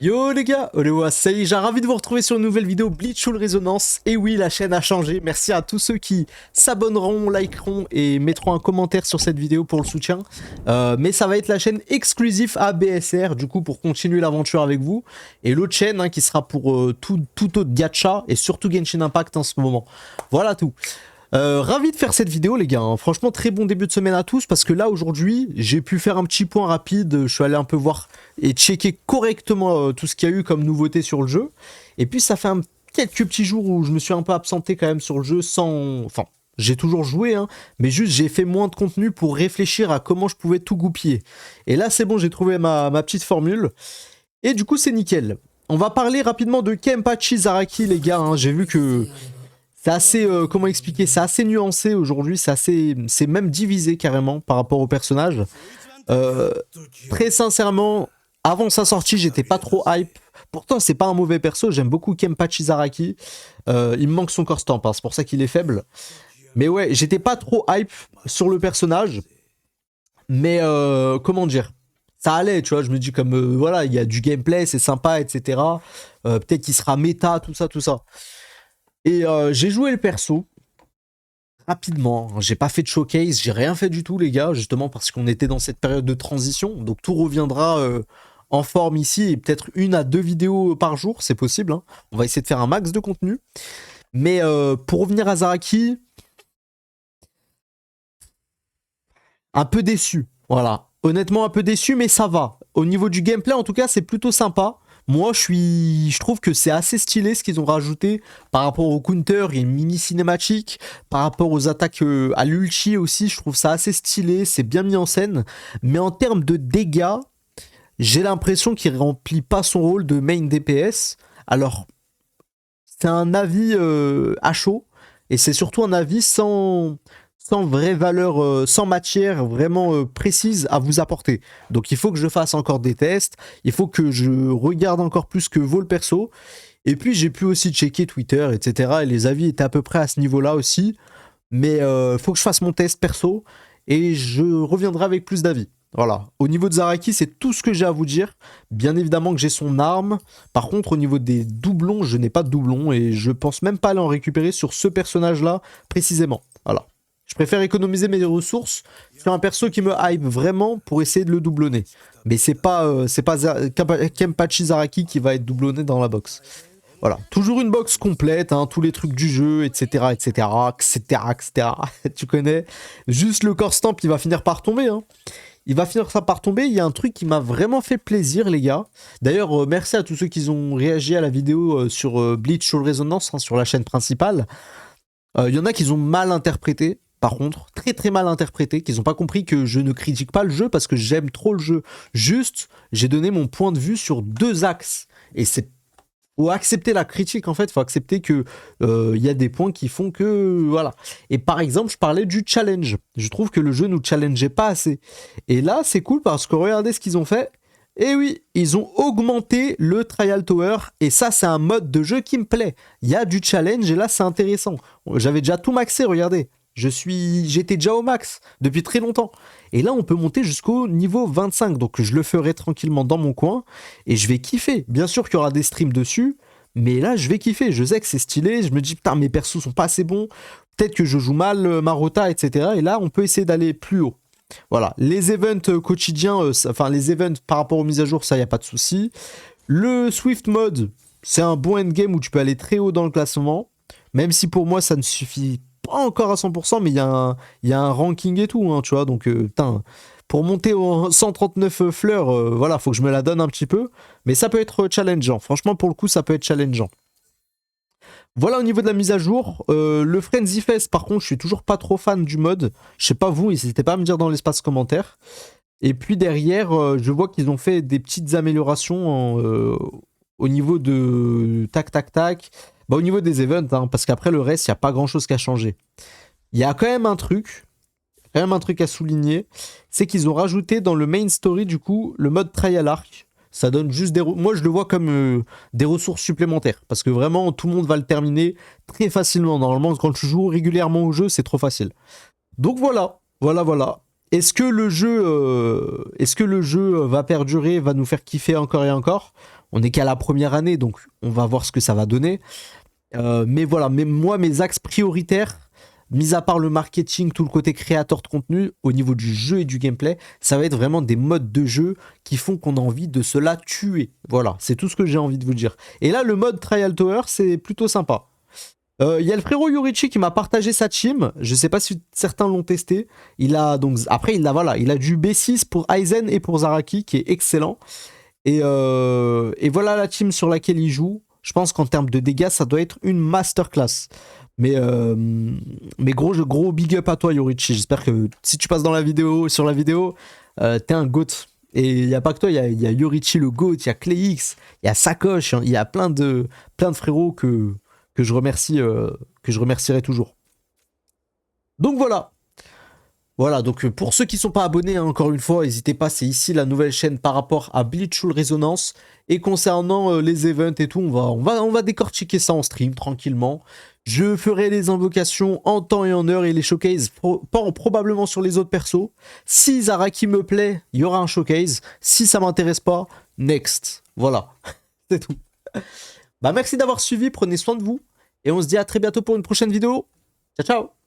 Yo les gars, Olewa, ça y est, j'ai ravi de vous retrouver sur une nouvelle vidéo Bleach Soul Resonance. Et oui, la chaîne a changé. Merci à tous ceux qui s'abonneront, likeront et mettront un commentaire sur cette vidéo pour le soutien. Mais ça va être la chaîne exclusive à BSR, du coup, pour continuer l'aventure avec vous. Et l'autre chaîne qui sera pour tout autre gacha et surtout Genshin Impact en ce moment. Voilà tout. Ravi de faire cette vidéo les gars, hein. Franchement très bon début de semaine à tous parce que là aujourd'hui j'ai pu faire un petit point rapide, je suis allé un peu voir et checker correctement tout ce qu'il y a eu comme nouveauté sur le jeu et puis ça fait quelques petits jours où je me suis un peu absenté quand même sur le jeu sans... Enfin j'ai toujours joué hein, mais juste j'ai fait moins de contenu pour réfléchir à comment je pouvais tout goupiller et là c'est bon, j'ai trouvé ma petite formule et du coup c'est nickel. On va parler rapidement de Kenpachi Zaraki les gars, hein. J'ai vu que c'est assez, comment expliquer, c'est assez nuancé aujourd'hui, c'est même divisé carrément par rapport au personnage. Euh, Très sincèrement, avant sa sortie, j'étais pas trop hype. Pourtant, c'est pas un mauvais perso, j'aime beaucoup Kenpachi Zaraki. Il me manque son core stamp, hein, c'est pour ça qu'il est faible. Mais ouais, j'étais pas trop hype sur le personnage. Mais comment dire, ça allait, tu vois, je me dis comme, voilà, il y a du gameplay, c'est sympa, etc. Peut-être qu'il sera méta, tout ça, tout ça. Et j'ai joué le perso rapidement. J'ai pas fait de showcase, j'ai rien fait du tout, les gars, justement parce qu'on était dans cette période de transition. Donc tout reviendra en forme ici et peut-être 1 à 2 vidéos par jour, c'est possible, hein. On va essayer de faire un max de contenu. Mais pour revenir à Zaraki, un peu déçu. Voilà. Honnêtement, un peu déçu, mais ça va. Au niveau du gameplay, en tout cas, c'est plutôt sympa. Moi, je trouve que c'est assez stylé ce qu'ils ont rajouté par rapport au counter. Il y a une mini cinématique. Par rapport aux attaques à l'ulti aussi, je trouve ça assez stylé. C'est bien mis en scène. Mais en termes de dégâts, j'ai l'impression qu'il remplit pas son rôle de main DPS. Alors, c'est un avis à chaud. Et c'est surtout un avis sans vraie valeur, sans matière vraiment précise à vous apporter. Donc il faut que je fasse encore des tests, il faut que je regarde encore plus que vaut le perso. Et puis j'ai pu aussi checker Twitter, etc. Et les avis étaient à peu près à ce niveau-là aussi. Mais il faut que je fasse mon test perso et je reviendrai avec plus d'avis. Voilà. Au niveau de Zaraki, c'est tout ce que j'ai à vous dire. Bien évidemment que j'ai son arme. Par contre, au niveau des doublons, je n'ai pas de doublons et je pense même pas aller en récupérer sur ce personnage-là précisément. Voilà. Je préfère économiser mes ressources sur un perso qui me hype vraiment pour essayer de le doublonner. Mais c'est pas Kenpachi Zaraki qui va être doublonné dans la box. Voilà, toujours une box complète, hein, tous les trucs du jeu, etc., etc., etc., etc. Tu connais. Juste le core stamp, il va finir par tomber, hein. Il va finir par tomber. Il y a un truc qui m'a vraiment fait plaisir, les gars. D'ailleurs, merci à tous ceux qui ont réagi à la vidéo sur Bleach Soul Resonance, hein, sur la chaîne principale. Il y en a qui ont mal interprété, par contre, très très mal interprété, qu'ils n'ont pas compris que je ne critique pas le jeu parce que j'aime trop le jeu. Juste, j'ai donné mon point de vue sur 2 axes. Et c'est faut accepter la critique en fait, faut accepter que y a des points qui font que voilà. Et par exemple, je parlais du challenge. Je trouve que le jeu nous challengeait pas assez. Et là, c'est cool parce que regardez ce qu'ils ont fait. Et oui, ils ont augmenté le Trial Tower et ça c'est un mode de jeu qui me plaît. Il y a du challenge et là c'est intéressant. J'avais déjà tout maxé, regardez. J'étais déjà au max depuis très longtemps. Et là on peut monter jusqu'au niveau 25. Donc je le ferai tranquillement dans mon coin et je vais kiffer. Bien sûr qu'il y aura des streams dessus, mais là je vais kiffer. Je sais que c'est stylé. Je me dis putain mes persos sont pas assez bons. Peut-être que je joue mal Marota, etc. Et là on peut essayer d'aller plus haut. Voilà, les events quotidiens, enfin les events par rapport aux mises à jour, ça y a pas de souci. Le Swift Mode, c'est un bon endgame où tu peux aller très haut dans le classement, même si pour moi ça ne suffit pas encore à 100%, mais il y a un ranking et tout, hein, tu vois, donc putain, pour monter au 139 fleurs, voilà, faut que je me la donne un petit peu, mais ça peut être challengeant, franchement pour le coup ça peut être challengeant. Voilà au niveau de la mise à jour. Le Frenzy Fest, par contre, je suis toujours pas trop fan du mode. Je sais pas vous, n'hésitez pas à me dire dans l'espace commentaire. Et puis derrière, je vois qu'ils ont fait des petites améliorations au niveau de tac tac tac. Bah, au niveau des events, hein, parce qu'après le reste, il n'y a pas grand chose qui a changé. Il y a quand même un truc à souligner, c'est qu'ils ont rajouté dans le main story du coup le mode trial arc. Ça donne juste moi je le vois comme des ressources supplémentaires parce que vraiment tout le monde va le terminer très facilement. Normalement quand tu joues régulièrement au jeu c'est trop facile. Donc voilà. Est-ce que le jeu va perdurer, va nous faire kiffer encore et encore? On n'est qu'à la première année, donc on va voir ce que ça va donner. Mais voilà, moi, mes axes prioritaires, mis à part le marketing, tout le côté créateur de contenu, au niveau du jeu et du gameplay, ça va être vraiment des modes de jeu qui font qu'on a envie de se la tuer. Voilà, c'est tout ce que j'ai envie de vous dire. Et là, le mode Trial Tower, c'est plutôt sympa. Il y a le frérot Yorichi qui m'a partagé sa team. Je sais pas si certains l'ont testé. Il a donc après voilà, il a du B6 pour Aizen et pour Zaraki qui est excellent. Et voilà la team sur laquelle il joue. Je pense qu'en termes de dégâts, ça doit être une masterclass. Mais gros big up à toi Yorichi. J'espère que si tu passes sur la vidéo, t'es un GOAT. Et il n'y a pas que toi, il y a Yorichi le GOAT, il y a Clayx, il y a Sacoche, il y a plein de frérots que je remercierai toujours. Donc voilà. Voilà, donc pour ceux qui ne sont pas abonnés, hein, encore une fois, n'hésitez pas, c'est ici la nouvelle chaîne par rapport à Blitzschul Resonance. Et concernant les events et tout, on va décortiquer ça en stream tranquillement. Je ferai les invocations en temps et en heure et les showcases probablement sur les autres persos. Si Zaraki me plaît, il y aura un showcase. Si ça m'intéresse pas, next. Voilà, c'est tout. Bah merci d'avoir suivi, prenez soin de vous. Et on se dit à très bientôt pour une prochaine vidéo. Ciao, ciao.